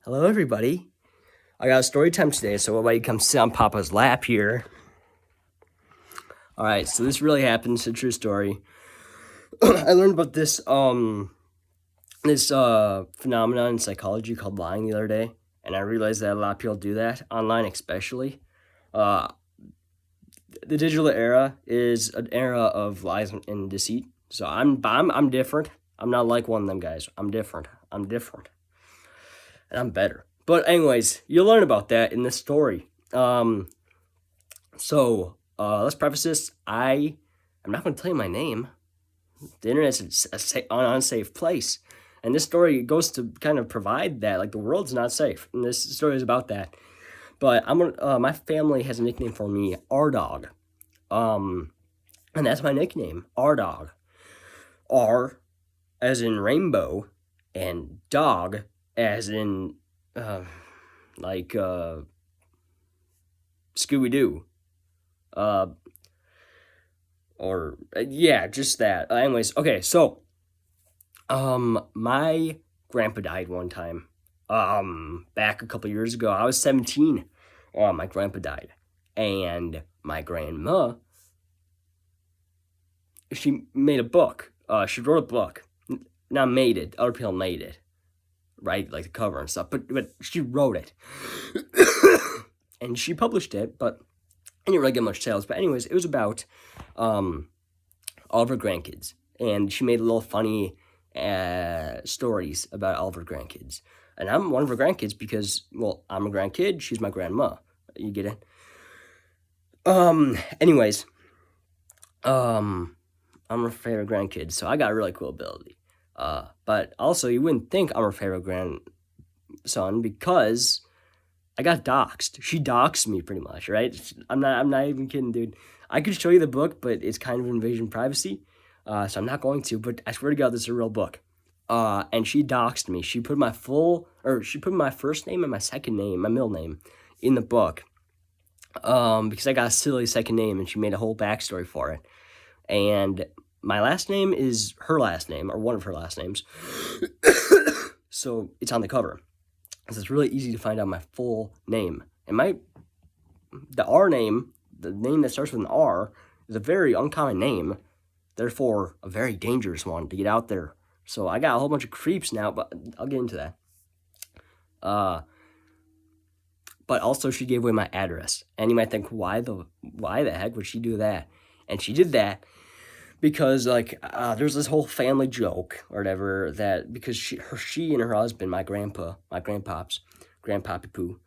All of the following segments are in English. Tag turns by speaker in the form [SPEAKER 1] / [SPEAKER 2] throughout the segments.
[SPEAKER 1] Hello, everybody. I got a story time today, so everybody come sit on Papa's lap here. All right, so this really happened. It's a true story. I learned about this phenomenon in psychology called lying the other day, and I realized that a lot of people do that online, especially. Uh, the digital era is an era of lies and deceit. So I'm different. I'm not like one of them guys. I'm different. And I'm better. But anyways, you'll learn about that in this story. Let's preface this. I'm not going to tell you my name. The internet's an unsafe place, and this story goes to kind of provide that, like the world's not safe, and this story is about that. But my family has a nickname for me, R Dog, and that's my nickname, R Dog. R, as in rainbow, and dog, as in Scooby Doo. Yeah, just that. Anyways, okay, so my grandpa died one time. Back a couple years ago. I was 17. My grandpa died, and my grandma, she made a book. She wrote a book. Not made it. Other people made it, right? Like the cover and stuff. But she wrote it, and she published it. But I didn't really get much sales. But anyways, it was about all of her grandkids, and she made little funny stories about all of her grandkids. And I'm one of her grandkids because, well, I'm a grandkid. She's my grandma. You get it? Anyways, I'm her favorite grandkid, so I got a really cool ability. But also, you wouldn't think I'm her favorite grandson because I got doxxed. She doxed me pretty much, right? I'm not even kidding, dude. I could show you the book, but it's kind of invasion of privacy, so I'm not going to. But I swear to God, this is a real book. And she doxed me. She put my first name and my second name, my middle name, in the book. Because I got a silly second name, and she made a whole backstory for it. And my last name is her last name, or one of her last names. So it's on the cover. So it's really easy to find out my full name. And the R name, the name that starts with an R, is a very uncommon name. Therefore, a very dangerous one to get out there. So I got a whole bunch of creeps now, but I'll get into that. But also she gave away my address. And you might think, why the heck would she do that? And she did that because there's this whole family joke or whatever that because she and her husband, my grandpappy Poo,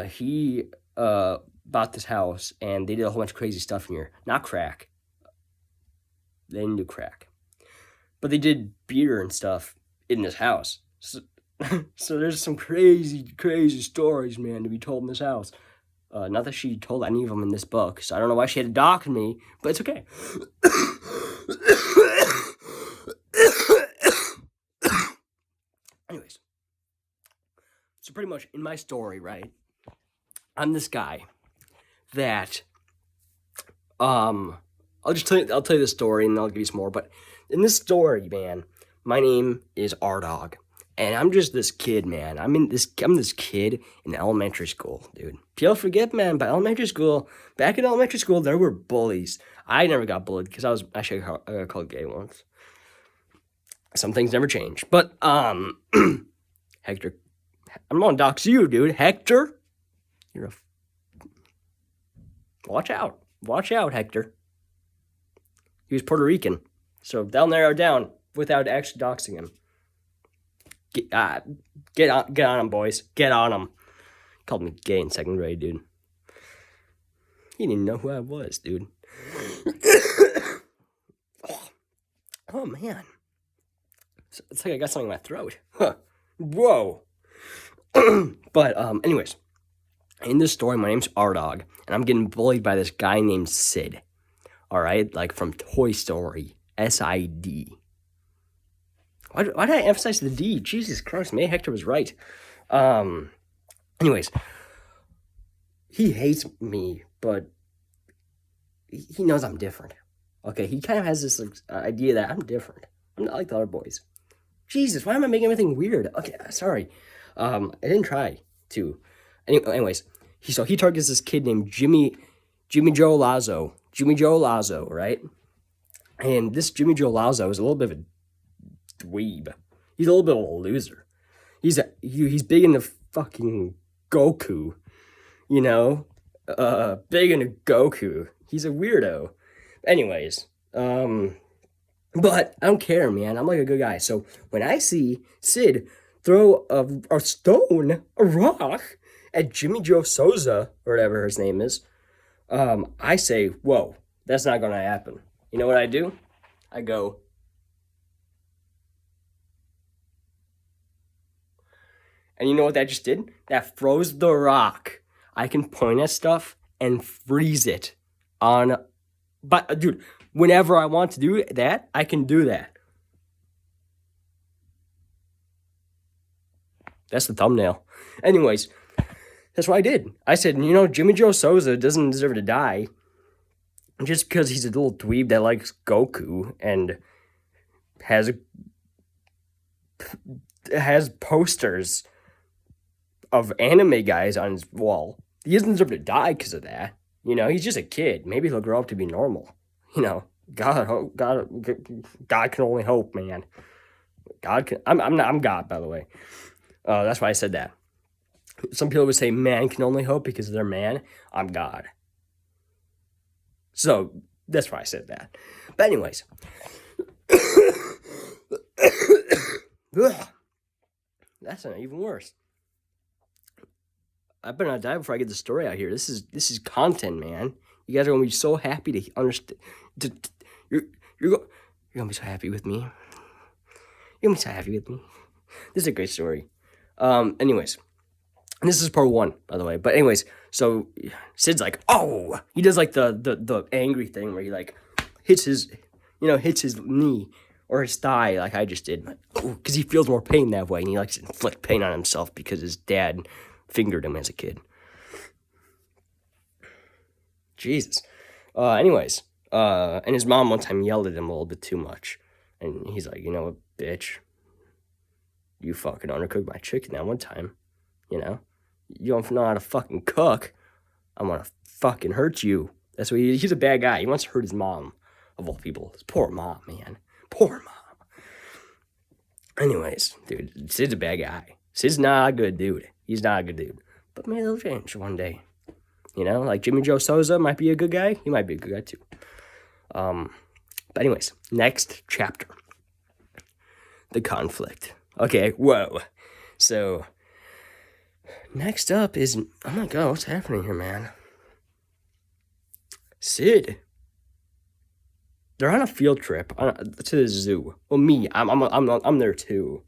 [SPEAKER 1] he bought this house and they did a whole bunch of crazy stuff in here. Not crack. They didn't do crack. But they did beer and stuff in this house. So there's some crazy stories, man, to be told in this house. Not that she told any of them in this book, so I don't know why she had to dock me, but it's okay. Anyways, so pretty much in my story, right, I'm this guy that, I'll tell you the story and I'll give you some more, but in this story, man, my name is R-Dog. And I'm just this kid, man. I'm this kid in elementary school, dude. People forget, man, back in elementary school, there were bullies. I never got bullied because I got called gay once. Some things never change. But, Hector, I'm going to dox you, dude. Hector, watch out, Hector. He was Puerto Rican, so they'll narrow down without actually doxing him. Get on him, boys. Get on him. Called me gay in second grade, dude. He didn't even know who I was, dude. Oh, man. It's like I got something in my throat. Huh. Whoa. But, anyways. In this story, my name's R-Dog, and I'm getting bullied by this guy named Sid. Alright? Like from Toy Story. S-I-D. Why did I emphasize the D? Jesus Christ, maybe Hector was right. Anyways, he hates me, but he knows I'm different. Okay, he kind of has this idea that I'm different. I'm not like the other boys. Jesus, why am I making everything weird? Okay, sorry. I didn't try to. Anyways, he targets this kid named Jimmy Joe Lazo, right? And this Jimmy Joe Lazo is a little bit of a dweeb. He's a little bit of a loser. He's big into fucking Goku, you know, big into Goku. He's a weirdo. Anyways, but I don't care, man. I'm like a good guy. So when I see Sid throw a stone, a rock at Jimmy Joe Souza or whatever his name is, I say, whoa, that's not gonna happen. You know what I do? I go, and you know what that just did? That froze the rock. I can point at stuff and freeze it on. But, dude, whenever I want to do that, I can do that. That's the thumbnail. Anyways, that's what I did. I said, you know, Jimmy Joe Souza doesn't deserve to die just because he's a little dweeb that likes Goku and has posters of anime guys on his wall. He doesn't deserve to die because of that. You know, he's just a kid. Maybe he'll grow up to be normal. You know, God can only hope, man. I'm God, by the way. That's why I said that. Some people would say man can only hope because they're man. I'm God. So that's why I said that. But anyways, that's not even worse. I better not die before I get the story out here. This is content, man. You guys are gonna be so happy to understand. You're gonna be so happy with me. You're gonna be so happy with me. This is a great story. Anyways, this is part 1, by the way. But anyways, so Sid's like, oh, he does like the angry thing where he like hits his knee or his thigh like I just did, because he feels more pain that way, and he likes to inflict pain on himself because his dad fingered him as a kid. Jesus. Anyways, and his mom one time yelled at him a little bit too much, and he's like, you know what, bitch, you fucking undercooked my chicken that one time, you know, you don't know how to fucking cook, I'm gonna fucking hurt you. That's what he's a bad guy. He wants to hurt his mom, of all people. His poor mom, man. Poor mom. Anyways, dude, Sid's a bad guy. Sid's not a good dude. He's not a good dude. But maybe they'll change one day. You know, like Jimmy Joe Souza might be a good guy. He might be a good guy too. But anyways, next chapter. The conflict. Okay, whoa. So, next up is, oh my god, what's happening here, man? Sid. They're on a field trip to the zoo. Well, me, I'm there too,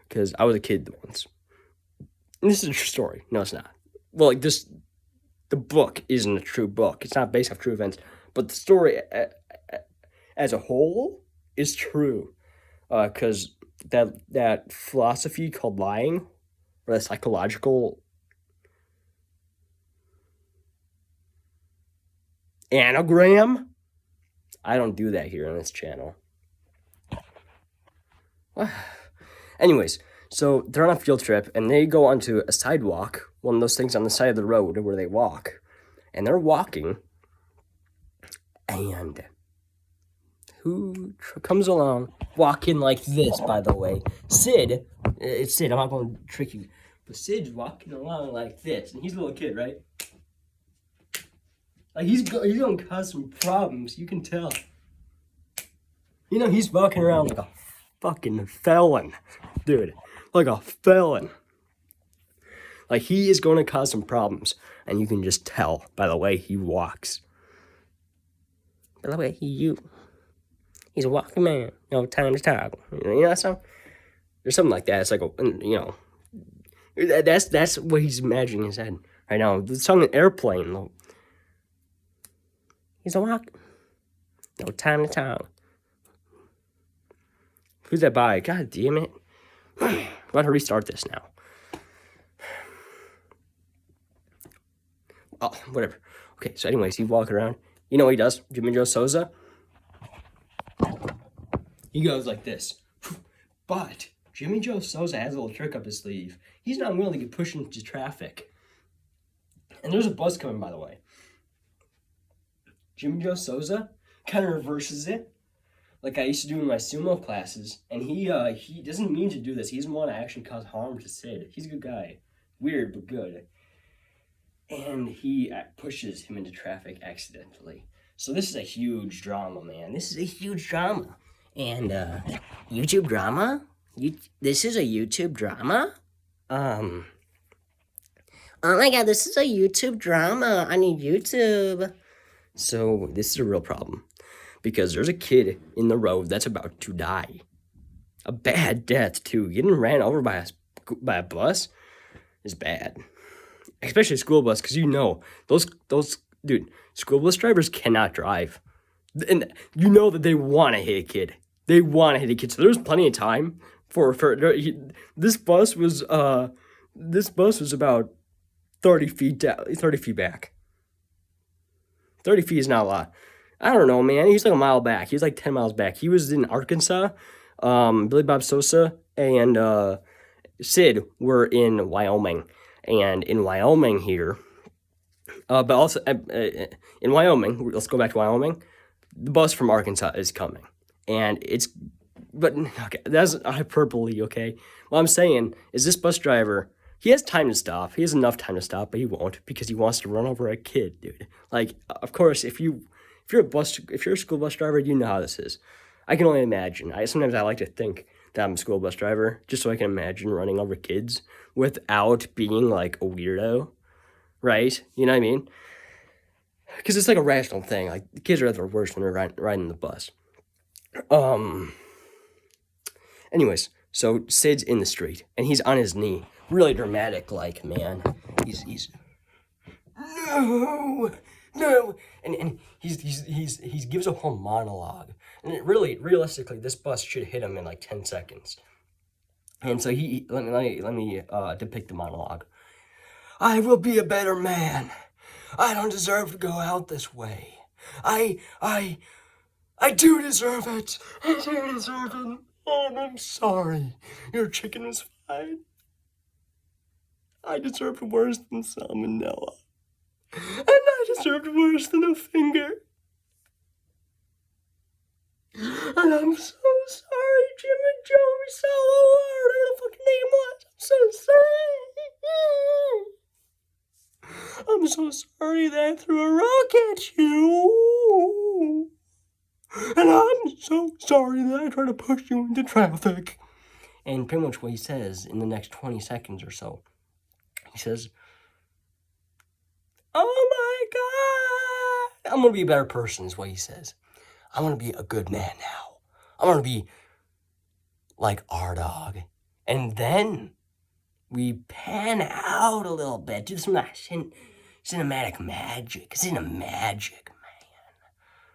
[SPEAKER 1] because I was a kid once. And this is a true story. No, it's not. Well, like this, the book isn't a true book. It's not based off true events, but the story as a whole is true, because that philosophy called lying, or that psychological anagram. I don't do that here on this channel. Anyways, so they're on a field trip, and they go onto a sidewalk, one of those things on the side of the road where they walk. And they're walking, and who comes along, walking like this, by the way? Sid. It's Sid, I'm not going to trick you. But Sid's walking along like this, and he's a little kid, right? Like, he's going to cause some problems, you can tell. You know, he's walking around like a fucking felon. Dude, like a felon. Like, he is going to cause some problems, and you can just tell by the way he walks. By the way, he's a walking man. No time to talk. You know that song? There's something like that. It's like, you know, that's what he's imagining in his head right now. The song Airplane, though. He's a walk. No time to talk. Who's that by? God damn it. Let her restart this now. Oh, whatever. Okay, so anyways, he's walking around. You know what he does? Jimmy Joe Souza? He goes like this. But Jimmy Joe Souza has a little trick up his sleeve. He's not willing to get pushed into traffic. And there's a bus coming, by the way. Jimmy Joe Souza kind of reverses it, like I used to do in my sumo classes. And he doesn't mean to do this. He doesn't want to actually cause harm to Sid. He's a good guy. Weird, but good. And he pushes him into traffic accidentally. So this is a huge drama, man. This is a huge drama. And, YouTube drama? This is a YouTube drama? Oh my god, this is a YouTube drama on YouTube. So, this is a real problem. Because there's a kid in the road that's about to die. A bad death, too. Getting ran over by a bus is bad. Especially a school bus, because you know, dude, school bus drivers cannot drive. And you know that they want to hit a kid. They want to hit a kid. So there's plenty of time for this bus was about 30 feet down, 30 feet back. 30 feet is not a lot. I don't know, man. He's like a mile back. He's like 10 miles back. He was in Arkansas. Billy Bob Sosa and Sid were in Wyoming. And in Wyoming here, but also in Wyoming, let's go back to Wyoming. The bus from Arkansas is coming. And okay, that's hyperbole, okay? What I'm saying is this bus driver, he has time to stop. He has enough time to stop, but he won't because he wants to run over a kid, dude. Like, of course, if you're a school bus driver, you know how this is. I can only imagine. Sometimes I like to think that I'm a school bus driver just so I can imagine running over kids without being like a weirdo, right? You know what I mean? Because it's like a rational thing. Like, the kids are at their worst when they're riding the bus. Anyways, so Sid's in the street and he's on his knee, really dramatic, like, man. He's no, and he gives a whole monologue, and realistically, this bus should hit him in like 10 seconds. And so let me depict the monologue. I will be a better man. I don't deserve to go out this way. I do deserve it. I do deserve it. Oh, I'm sorry. Your chicken was fine. I deserved worse than salmonella. And I deserved worse than a finger. And I'm so sorry, Jim and Joey Solo, whatever the fucking name was. I'm so sorry. I'm so sorry that I threw a rock at you. And I'm so sorry that I tried to push you into traffic. And pretty much what he says in the next 20 seconds or so, he says, oh my God, I'm going to be a better person is what he says. I'm going to be a good man now. I'm going to be like our dog. And then we pan out a little bit, do some cinematic magic. Cinemagic, man.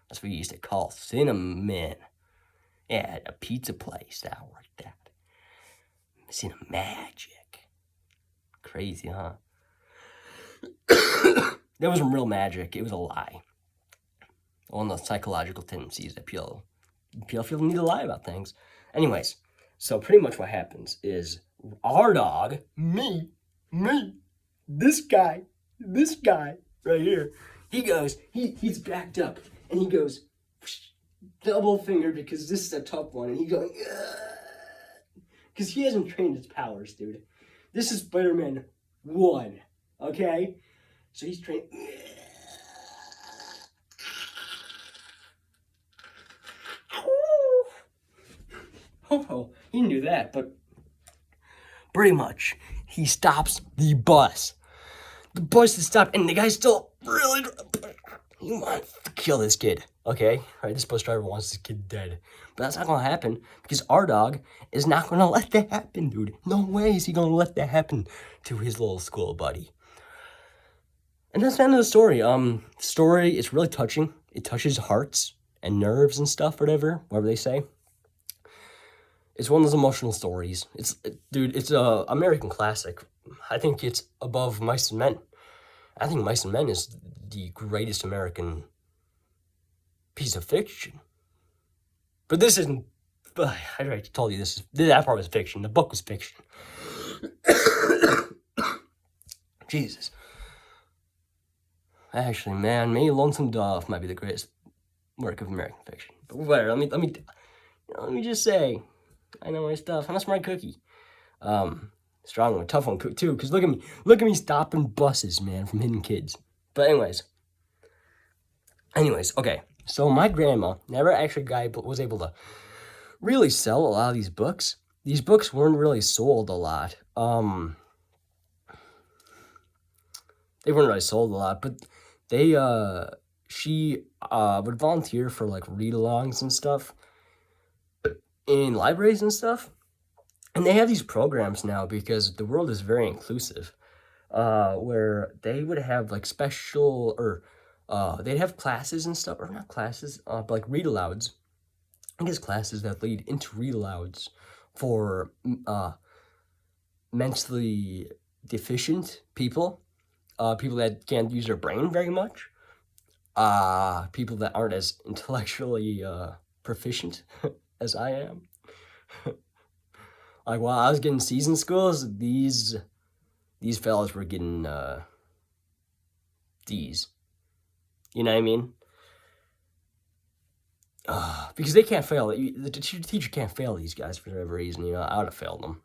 [SPEAKER 1] That's what you used to call cinnamon. Yeah, a pizza place that worked that. Cinemagic. Crazy, huh? That wasn't real magic. It was a lie. One of the psychological tendencies that people feel need to lie about things. Anyways, so pretty much what happens is our dog, me, this guy right here, he's backed up, and he goes, double finger, because this is a tough one, and he's going, because he hasn't trained his powers, dude. This is Spider-Man 1, okay? So he's trained. Oh, he didn't do that, but pretty much he stops the bus. The bus is stopped, and the guy's still really. He wants to kill this kid, okay? All right, this bus driver wants this kid dead. But that's not going to happen because our dog is not going to let that happen, dude. No way is he going to let that happen to his little school buddy. And that's the end of the story. Story is really touching. It touches hearts and nerves and stuff, whatever they say. It's one of those emotional stories. It's a American classic. I think it's above Mice and Men. I think Mice and Men is the greatest American piece of fiction. But this isn't But I already told you that part was fiction. The book was fiction. Jesus. Actually, man, maybe Lonesome Dove might be the greatest work of American fiction. But whatever. Let me just say, I know my stuff. I'm a smart cookie. Strong one, tough one too. Cause look at me stopping buses, man, from hitting kids. But anyways, okay. So my grandma never actually was able to really sell a lot of these books. These books weren't really sold a lot. They weren't really sold a lot, but she would volunteer for like read-alongs and stuff in libraries and stuff. And they have these programs now because the world is very inclusive, where they would have like special or they'd have classes and stuff, or not classes, but like read-alouds. I guess classes that lead into read-alouds for mentally deficient people, people that can't use their brain very much, people that aren't as intellectually proficient as I am. Like while I was getting C's in schools, these fellas were getting D's. You know what I mean? Because they can't fail. The teacher can't fail these guys for whatever reason. You know, I would have failed them.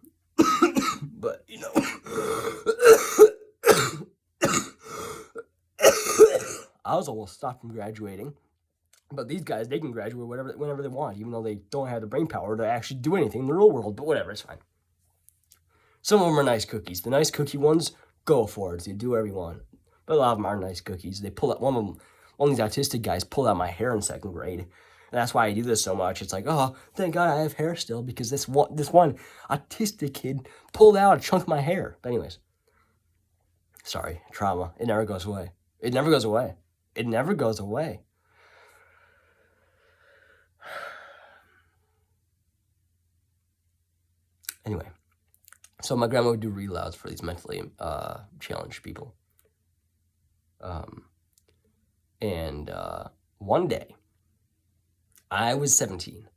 [SPEAKER 1] But, you know. I was almost stopped from graduating. But these guys, they can graduate whenever they want, even though they don't have the brain power to actually do anything in the real world. But whatever, it's fine. Some of them are nice cookies. The nice cookie ones, go for it. So you do whatever you want. But a lot of them are nice cookies. They pull out one of these autistic guys pulled out my hair in second grade. And that's why I do this so much. It's like, oh, thank God I have hair still because this one autistic kid pulled out a chunk of my hair. But anyways, sorry, trauma. It never goes away. It never goes away. It never goes away. Anyway, so my grandma would do read-alouds for these mentally challenged people. And one day, I was 17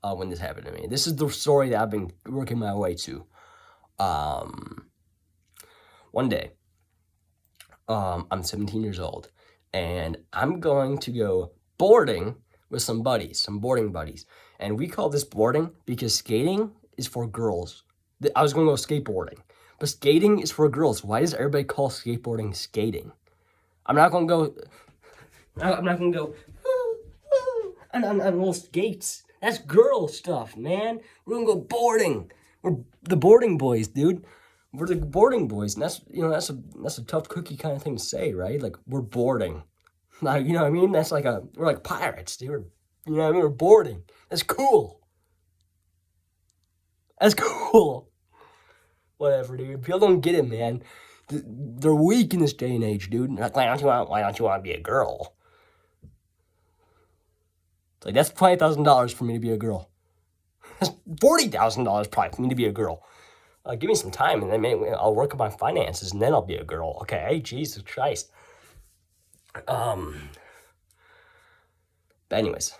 [SPEAKER 1] when this happened to me. This is the story that I've been working my way to. One day, I'm 17 years old, and I'm going to go boarding with some boarding buddies. And we call this boarding because skating is for girls. I was going to go skateboarding, but skating is for girls. Why does everybody call skateboarding skating? I'm not going to go on little skates. That's girl stuff, man. We're going to go boarding. We're the boarding boys, dude. We're the boarding boys. And that's a tough cookie kind of thing to say, right? Like, we're boarding. Like, you know what I mean? We're like pirates, dude. You know what I mean? We're boarding. That's cool. That's cool. Whatever, dude. People don't get it, man. They're weak in this day and age, dude. Like, why don't you want to be a girl? It's like, that's $20,000 for me to be a girl. That's $40,000 probably for me to be a girl. Give me some time, and then maybe I'll work on my finances, and then I'll be a girl. Okay, Jesus Christ. But anyways,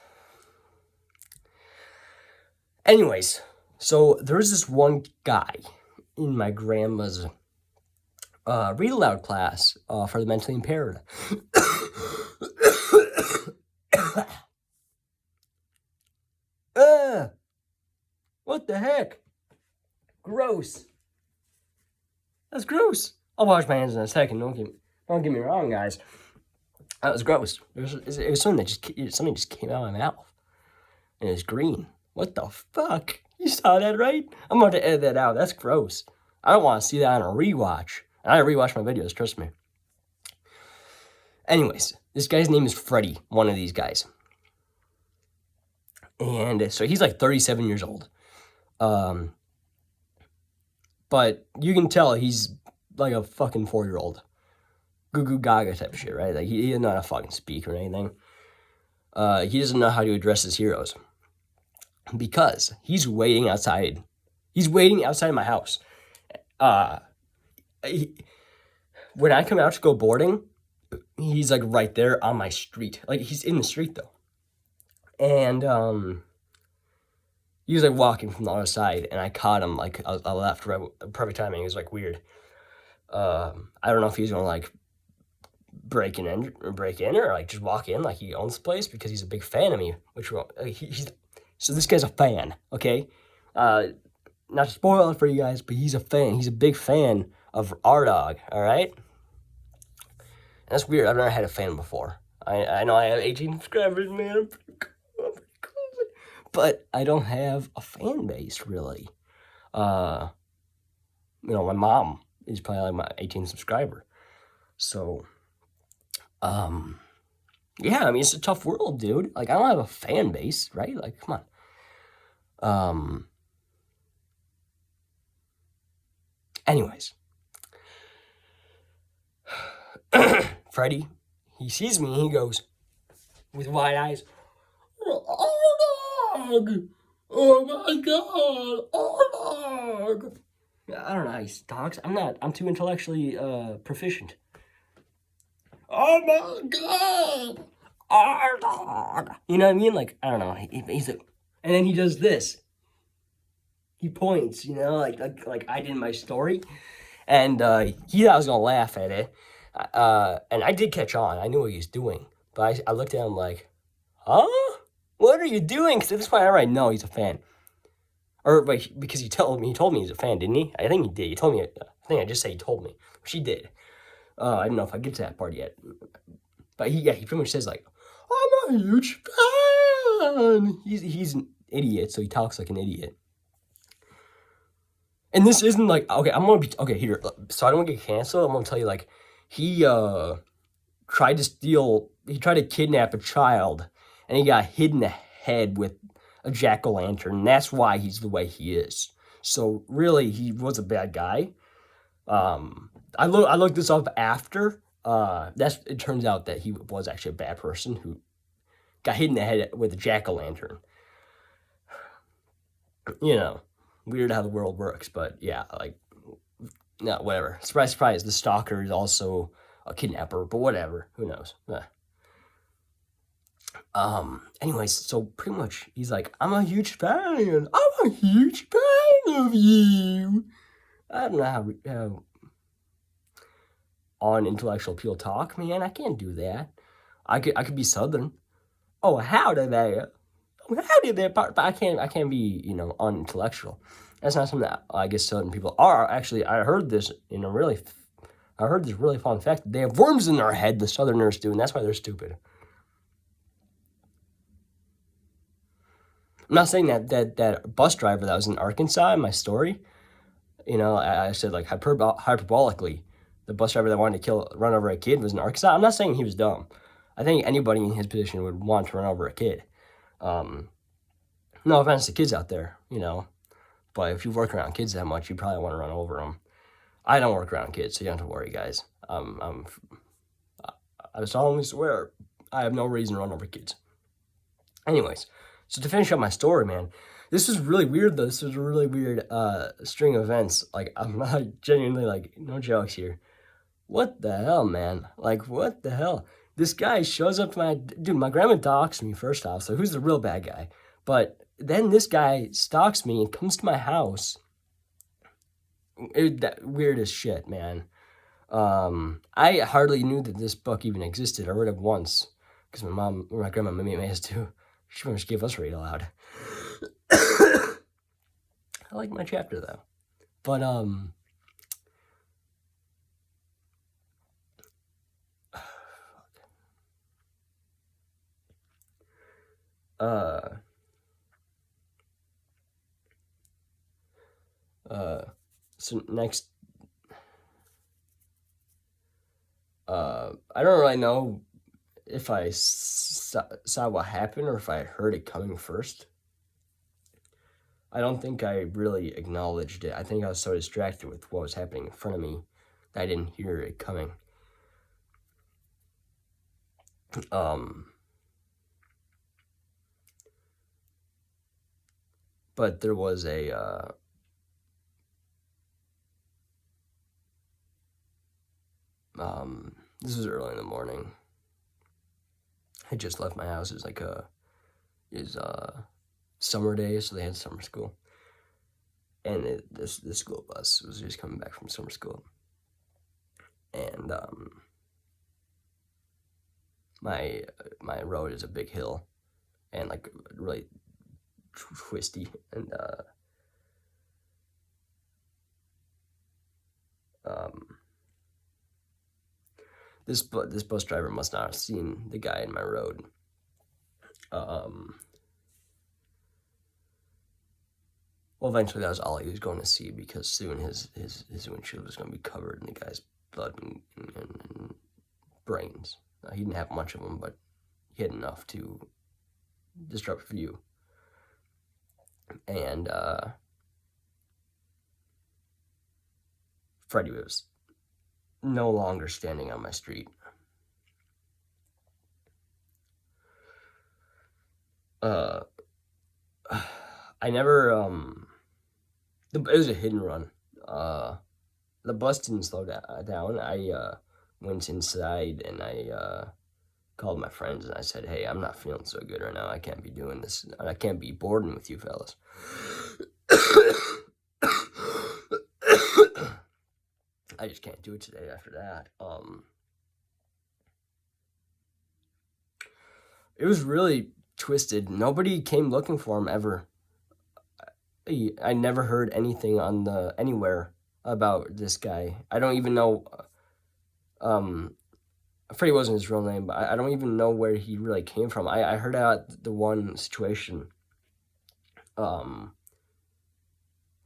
[SPEAKER 1] so there was this one guy in my grandma's read aloud class for the mentally impaired. What the heck? Gross. That's gross. I'll wash my hands in a second. Don't get me wrong, guys. That was gross. It was something just came out of my mouth, and it's green. What the fuck? You saw that, right? I'm about to edit that out. That's gross. I don't want to see that on a rewatch. And I rewatch my videos, trust me. Anyways, this guy's name is Freddy, one of these guys. And so he's like 37 years old. But you can tell he's like a fucking 4-year-old. Goo goo gaga type of shit, right? Like he doesn't know how to fucking speak or anything. He doesn't know how to address his heroes. Because he's waiting outside. He's waiting outside my house. When I come out to go boarding, he's like right there on my street. Like he's in the street though. And he was like walking from the other side, and I caught him like I left right, perfect timing. It was like weird. I don't know if he's gonna like break in or like just walk in like he owns the place because he's a big fan of me. He's so this guy's a fan. Okay, not to spoil it for you guys, but he's a fan. He's a big fan of our dog. All right, and that's weird. I've never had a fan before. I know I have 18 subscribers, man. I'm pretty cool. But I don't have a fan base really. My mom is probably like my 18th subscriber. So, yeah, I mean, it's a tough world, dude. Like, I don't have a fan base, right? Like, come on. Anyways. Freddy, he sees me and he goes, with wide eyes, "Oh, dog! Oh my god! Oh, dog!" I don't know how he talks. I'm too intellectually proficient. "Oh my god! Our dog!" You know what I mean? Like, I don't know. He's like, and then he does this. He points, like I did in my story. And he thought I was going to laugh at it. And I did catch on. I knew what he was doing. But I looked at him like, huh? What are you doing? Because at this point, I already know he's a fan. Or, wait, because he told me he's a fan, didn't he? I think he did. He told me, I think I just said he told me. She did. I don't know if I get to that part yet. But he pretty much says, like, I'm a huge fan. He's an idiot, so he talks like an idiot. And this isn't like, okay, okay, here, so I don't want to get canceled. I'm going to tell you, like, he tried to kidnap a child, and he got hit in the head with a jack-o'-lantern, and that's why he's the way he is. So, really, he was a bad guy. I looked this up after. It turns out that he was actually a bad person who got hit in the head with a jack-o'-lantern. Weird how the world works, but yeah, like, no, whatever. Surprise, surprise, the stalker is also a kidnapper, but whatever, who knows. Anyways, so pretty much, he's like, I'm a huge fan of you. I don't know how on intellectual people talk, man. I can't do that. I could be Southern. Oh, howdy there. Howdy there, but I can't be, unintellectual. That's not something that I guess Southern people are. Actually, I heard this really fun fact. They have worms in their head, the Southerners do, and that's why they're stupid. I'm not saying that bus driver that was in Arkansas in my story, I said, like, hyperbolically, the bus driver that wanted to run over a kid was in Arkansas. I'm not saying he was dumb. I think anybody in his position would want to run over a kid. No offense to kids out there, but if you work around kids that much, you probably want to run over them. I don't work around kids, so you don't have to worry, guys. I solemnly swear I have no reason to run over kids. Anyways, so to finish up my story, man, this is really weird, though. This was a really weird string of events. Like, I'm not genuinely, like, no jokes here. What the hell, man? Like, what the hell? This guy shows up to my grandma doxed me, first off, so who's the real bad guy? But then this guy stalks me and comes to my house. That weird as shit, man. I hardly knew that this book even existed. I read it once, because my grandma made us too. She pretty much gave us read aloud. I like my chapter, though. But, so next, I don't really know if I saw what happened or if I heard it coming first. I don't think I really acknowledged it. I think I was so distracted with what was happening in front of me that I didn't hear it coming. But there was this was early in the morning. I just left my house. It's like summer days, so they had summer school. And this school bus was just coming back from summer school. And my road is a big hill and like really twisty, and this bus driver must not have seen the guy in my road. Well, eventually that was all he was going to see, because soon his windshield was going to be covered in the guy's blood and brains. He didn't have much of them, but he had enough to disrupt view. And Freddie was no longer standing on my street. I never, it was a hit and run. The bus didn't slow down. I went inside and I called my friends and I said, hey, I'm not feeling so good right now. I can't be doing this. I can't be boarding with you fellas. I just can't do it today after that. It was really twisted. Nobody came looking for him ever. I never heard anything on anywhere about this guy. I don't even know. Freddie wasn't his real name, but I don't even know where he really came from. I heard about the one situation. No,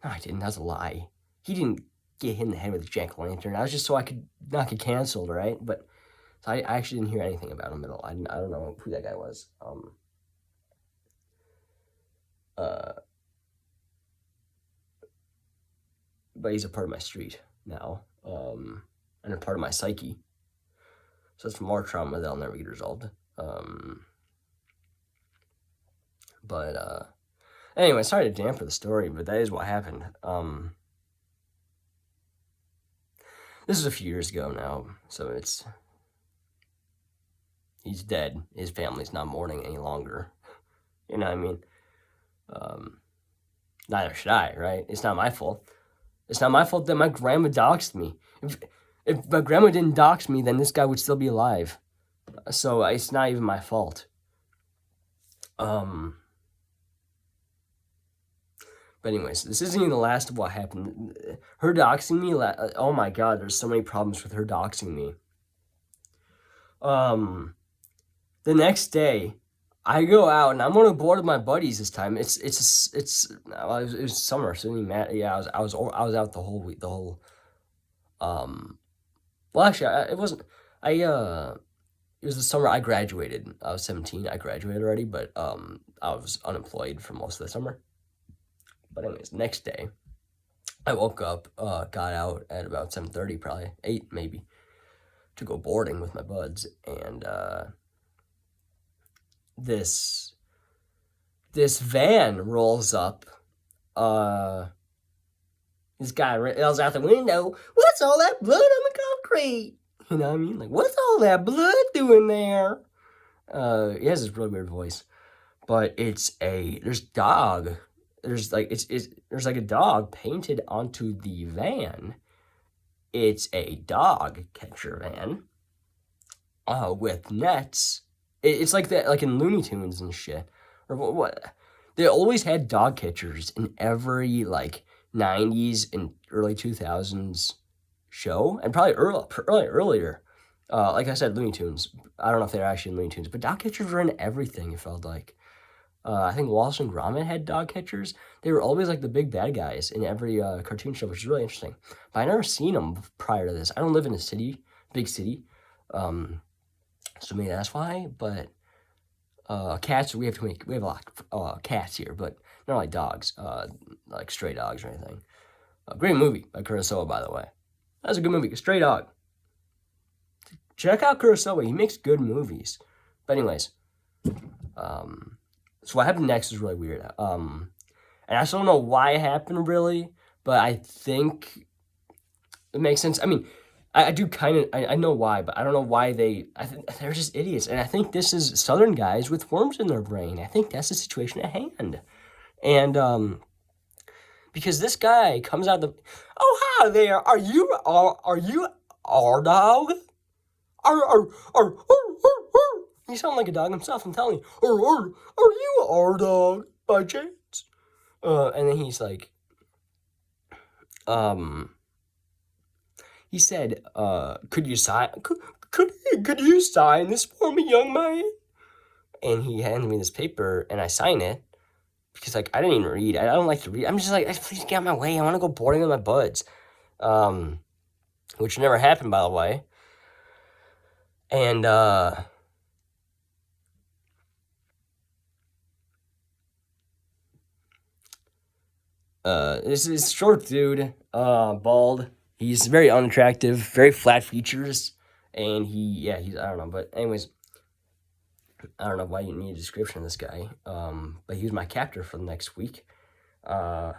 [SPEAKER 1] I didn't. That's a lie. He didn't get hit in the head with a jack-o'-lantern. I was just so I could not get canceled, right? But so I actually didn't hear anything about him at all. I don't know who that guy was. But he's a part of my street now, and a part of my psyche. So it's more trauma that'll never get resolved. Anyway, sorry to damper the story, but that is what happened. This is a few years ago now, so he's dead. His family's not mourning any longer. You know what I mean? Neither should I, right? It's not my fault. It's not my fault that my grandma doxed me. If my grandma didn't dox me, then this guy would still be alive. So it's not even my fault. But anyways, this isn't even the last of what happened. Her doxing me, oh my god, there's so many problems with her doxing me. The next day, I go out and I'm on a board with my buddies this time. It was summer, so yeah, I was out the whole week, well, actually, it wasn't. It was the summer I graduated. I was 17. I graduated already, but I was unemployed for most of the summer. But anyways, next day, I woke up, got out at about 7:30, probably 8 maybe, to go boarding with my buds, and this van rolls up. This guy yells out the window, "What's all that blood on the concrete?" You know what I mean? Like, what's all that blood doing there? He has this really weird voice, but there's dog. There's like a dog painted onto the van. It's a dog catcher van, with nets. It's like that, like in Looney Tunes and shit, or what? They always had dog catchers in every like 90s and early 2000s show, and probably earlier. Like I said, Looney Tunes. I don't know if they're actually in Looney Tunes, but dog catchers were in everything, it felt like. I think Wallace and Gromit had dog catchers. They were always like the big bad guys in every cartoon show, which is really interesting. But I never seen them prior to this. I don't live in a big city, so maybe that's why. But cats, we have a lot of cats here, but not like dogs, like stray dogs or anything. Great movie by Kurosawa, by the way. That's a good movie. Stray Dog. Check out Kurosawa. He makes good movies. But anyways, so what happened next is really weird. And I still don't know why it happened, really, but I think it makes sense. I mean, I do kind of, I know why, but I don't know why they're just idiots. And I think this is Southern guys with worms in their brain. I think that's the situation at hand. And because this guy comes out oh, hi there, are you our dog? Are you sound like a dog himself, I'm telling you. Are you our dog by chance? And then he's like, he said, could you sign could you sign this for me, young man? And he handed me this paper, and I signed it because, like, I didn't even read. I don't like to read. I'm just like, please get out of my way. I want to go boarding with my buds, which never happened, by the way. And this is short dude, bald. He's very unattractive, very flat features, and he's I don't know, but anyways. I don't know why you need a description of this guy, but he was my captor for the next week. I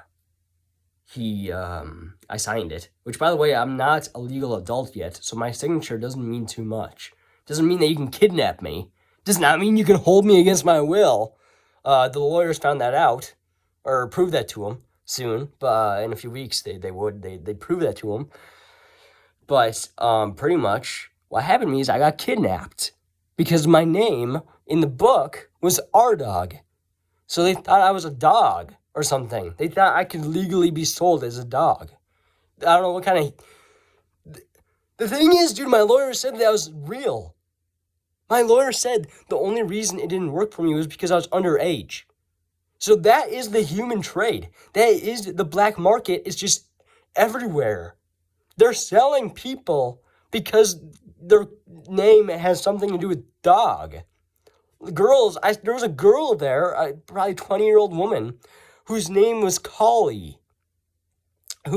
[SPEAKER 1] signed it, which, by the way, I'm not a legal adult yet, so my signature doesn't mean too much. Doesn't mean that you can kidnap me. Does not mean you can hold me against my will. The lawyers found that out, or prove that to him soon, but in a few weeks they'd prove that to him. But pretty much what happened to me is I got kidnapped. Because my name in the book was R-Dog. So they thought I was a dog or something. They thought I could legally be sold as a dog. I don't know what kind of... The thing is, dude, my lawyer said that was real. My lawyer said the only reason it didn't work for me was because I was underage. So that is the human trade. That is the black market. Is just everywhere. They're selling people because their name has something to do with dog. There was a girl there, probably 20-year-old woman, whose name was Collie. And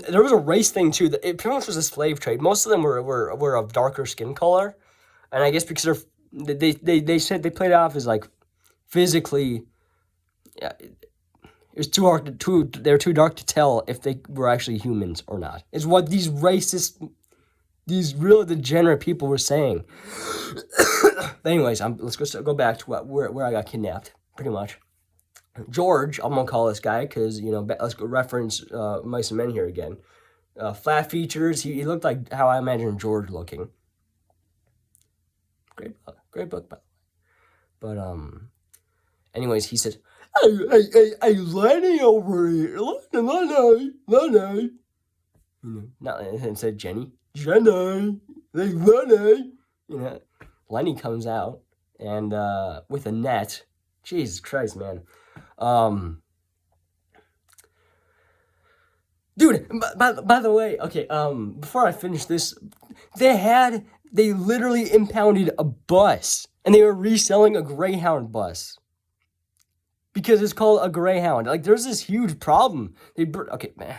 [SPEAKER 1] there was a race thing too. It pretty much was a slave trade. Most of them were of darker skin color, and I guess because they said they played it off as like physically. Yeah, it was too hard they're too dark to tell if they were actually humans or not. Is what these racist, these real degenerate people were saying. But anyways, let's go back to where I got kidnapped, pretty much. George, I'm gonna call this guy because, you know, let's go reference Mice and Men here again. Flat features, he looked like how I imagine George looking. Great book, by the way. But anyways, he said, Hey, Lenny over here. Lenny. You know, not instead of Jenny. Jenny. Hey, Lenny. You know, Lenny comes out and with a net. Jesus Christ, man. Dude, by the way, okay, before I finish this, they literally impounded a bus and they were reselling a Greyhound bus. Because it's called a Greyhound. Like, there's this huge problem. Okay, man.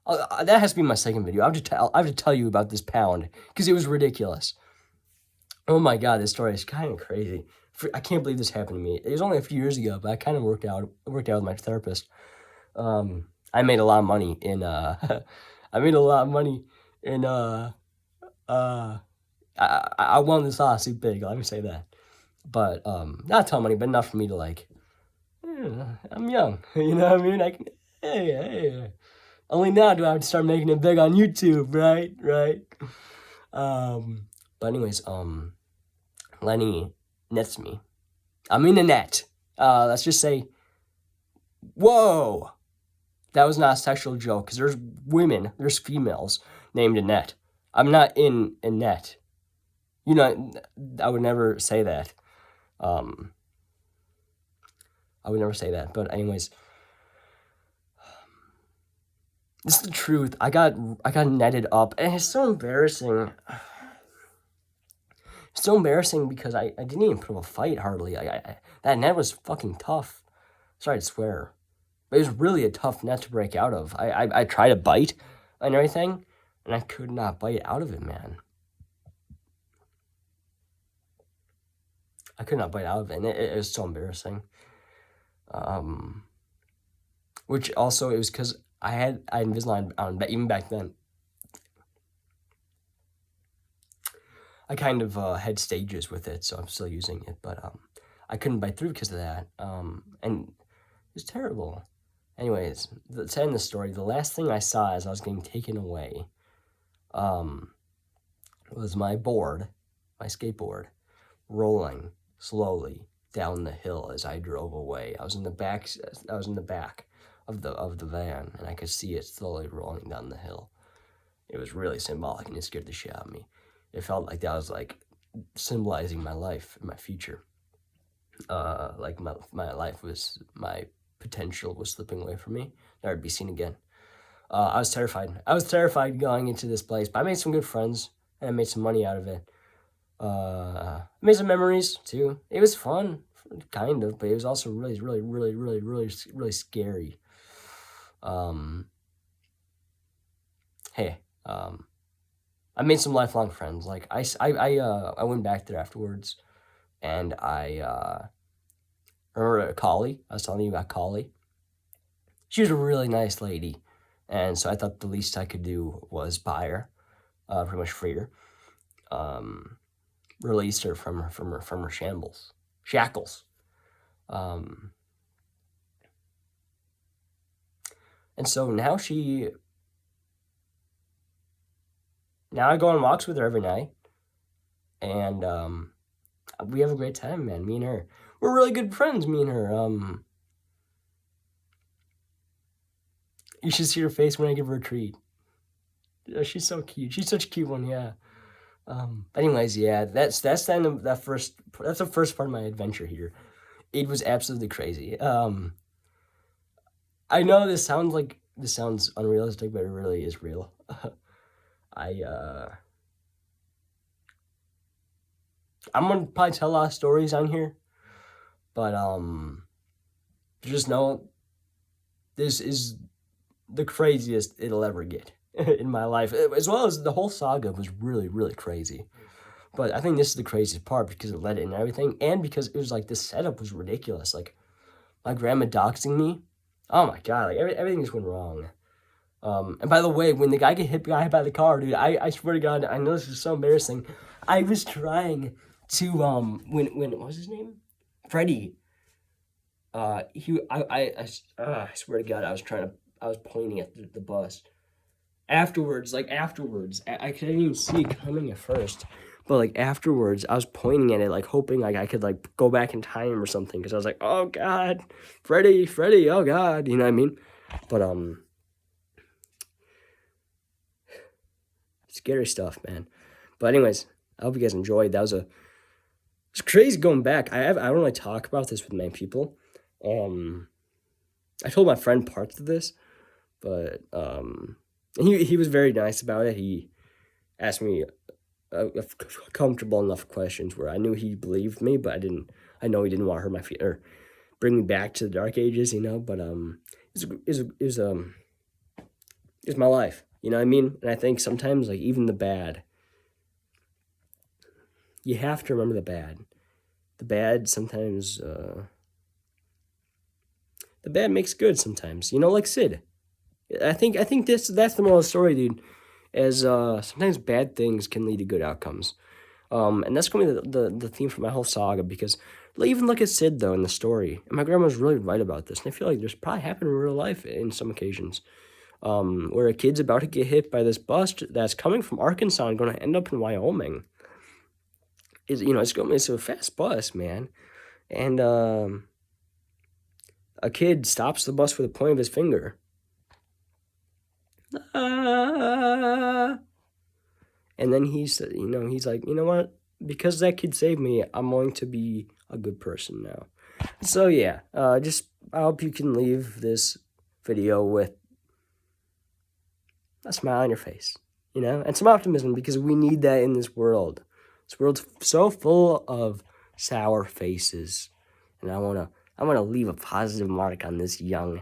[SPEAKER 1] That has to be my second video. I have to tell you about this pound. Because it was ridiculous. Oh my god, this story is kind of crazy. I can't believe this happened to me. It was only a few years ago, but I kind of worked out with my therapist. I made a lot of money in, I won this lawsuit big, let me say that. But, not a ton of money, but enough for me to, like, I'm young, you know what I mean? Hey. Only now do I have to start making it big on YouTube, right? But anyways, Lenny nets me. I'm in the net. Let's just say, whoa, that was not a sexual joke, because there's females named Annette. I'm not in Annette. You know, I would never say that. But anyways, this is the truth. I got netted up, and it's so embarrassing. It's so embarrassing because I didn't even put up a fight hardly. That net was fucking tough. Sorry to swear, but it was really a tough net to break out of. I tried to bite and everything, and I could not bite out of it, man. I could not bite out of it, and it was so embarrassing. Which also, it was because I had Invisalign on, even back then. I kind of had stages with it, so I'm still using it, but I couldn't bite through because of that, and it was terrible. Anyways, to end the story, the last thing I saw as I was getting taken away was my skateboard, rolling slowly down the hill as I drove away. I was in the back of the van, and I could see it slowly rolling down the hill. It was really symbolic, and it scared the shit out of me. It felt like that was like symbolizing my life and my future. Like my life was, my potential was slipping away from me, never to be seen again. I was terrified. I was terrified going into this place, but I made some good friends, and I made some money out of it. Made some memories too. It was fun, kind of, but it was also really, really, really, really, really, really scary. Hey, I made some lifelong friends. Like I went back there afterwards, and I remember Collie. I was telling you about Collie. She was a really nice lady, and so I thought the least I could do was buy her, pretty much free her, release her from her shackles. And so now I go on walks with her every night, and we have a great time, man. Me and her, we're really good friends. Me and her. You should see her face when I give her a treat. She's so cute. She's such a cute one, yeah. Anyways, yeah, that's the end of that's the first part of my adventure here. It was absolutely crazy. I know this sounds unrealistic, but it really is real. I'm gonna probably tell a lot of stories on here, but just know this is the craziest it'll ever get in my life, as well as the whole saga was really, really crazy. But I think this is the craziest part because it led in everything, and because it was like the setup was ridiculous. Like my grandma doxing me. Oh my god! Like everything just went wrong. And by the way, when the guy got hit by the car, dude, I swear to God, I know this is so embarrassing. I was trying to when what was his name? Freddie. I swear to God, I was pointing at the bus. Afterwards, I couldn't even see it coming at first. But like afterwards, I was pointing at it, like hoping like I could like go back in time or something, because I was like, oh God, Freddy, oh God, you know what I mean? But scary stuff, man. But anyways, I hope you guys enjoyed. It's crazy going back. I don't really talk about this with many people. I told my friend parts of this, but he was very nice about it. He asked me comfortable enough questions where I knew he believed me, but I know he didn't want to hurt my feet or bring me back to the dark ages, you know. But it's my life, you know what I mean? And I think sometimes, like, even the bad, you have to remember the bad. The bad sometimes, the bad makes good sometimes, you know, like Sid. I think that's the moral of the story, dude. As sometimes bad things can lead to good outcomes. And that's going to be the theme for my whole saga, because even look at Sid, though, in the story. And my grandma was really right about this. And I feel like this probably happened in real life in some occasions. Where a kid's about to get hit by this bus that's coming from Arkansas and going to end up in Wyoming. It's a fast bus, man. And a kid stops the bus with a point of his finger. And then he's like, you know what? Because that kid saved me, I'm going to be a good person now. So yeah, I hope you can leave this video with a smile on your face, you know, and some optimism, because we need that in this world. This world's so full of sour faces, and I wanna leave a positive mark on the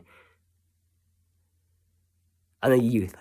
[SPEAKER 1] youth.